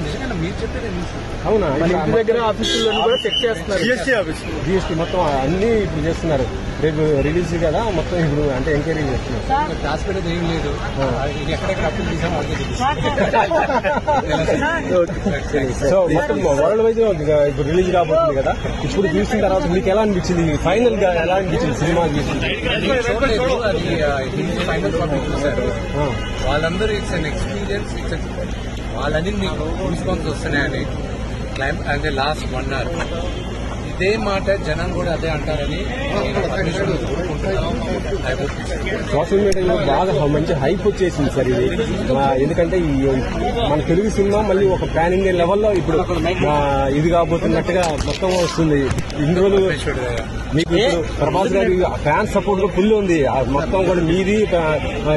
నిజంగా మీరు చెప్పేది అవునా? ఇంటి దగ్గర ఆఫీసుల్లో కూడా చెక్ చేస్తున్నారు. జిఎస్టీ మొత్తం అన్ని ఇప్పుడు చేస్తున్నారు. రేపు రిలీజ్ కదా మొత్తం ఇప్పుడు అంటే ఎంక్వైరీ చేస్తున్నారు. క్లాస్ పెట్టేది ఏం లేదు. ఎక్కడెక్కడ అప్పులు తీసాం సో మొత్తం వరల్డ్ వైజ్ ఇప్పుడు రిలీజ్ కాబోతుంది కదా. ఇప్పుడు చూసిన తర్వాత మీకు ఎలా అనిపించింది? ఫైనల్ గా ఎలా అనిపించింది సినిమా చూసింది? అది హిందీ ఫైనల్ కాపీ చూశారు వాళ్ళందరూ. It's an experience. వాళ్ళని మీకు రెస్పాన్స్ వస్తున్నాయని అంటే లాస్ట్ 1 hour ఇదే మాట జనం కూడా అదే అంటారని సోషల్ మీడియాలో బాగా మంచి హైప్ వచ్చేసింది సార్ ఇది. ఎందుకంటే మన తెలుగు సినిమా మళ్ళీ ఒక పాన్ ఇండియా లెవెల్లో ఇప్పుడు ఇది కాబోతున్నట్టుగా మొత్తం వస్తుంది. ఇన్ని రోజులు మీకు ప్రభాస్ గారి ఫ్యాన్స్ సపోర్ట్ కూడా ఫుల్ ఉంది. మొత్తం కూడా మీది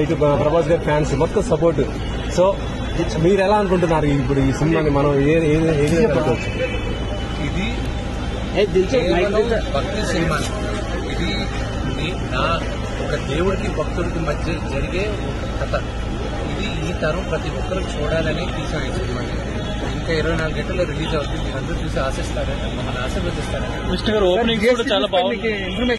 ఇటు ప్రభాస్ గారి ఫ్యాన్స్ మొత్తం సపోర్ట్. సో మీరు ఎలా అనుకుంటున్నారు ఇప్పుడు ఈ సినిమాని మనం ఏది చెప్పవచ్చు? ఇది భక్తి సినిమా. ఇది నా ఒక దేవుడికి భక్తుడికి మధ్య జరిగే ఒక కథ. ఇది ఈ తరం ప్రతి ఒక్కరు చూడాలని తీసాం ఈ సినిమాని. ఇంకా 24 గంటల్లో రిలీజ్ అవుతుంది. మీరందరూ చూసి ఆశిస్తారని మమ్మల్ని ఆశీర్వదిస్తారని. ఓపెనింగ్ చాలా బాగుంది.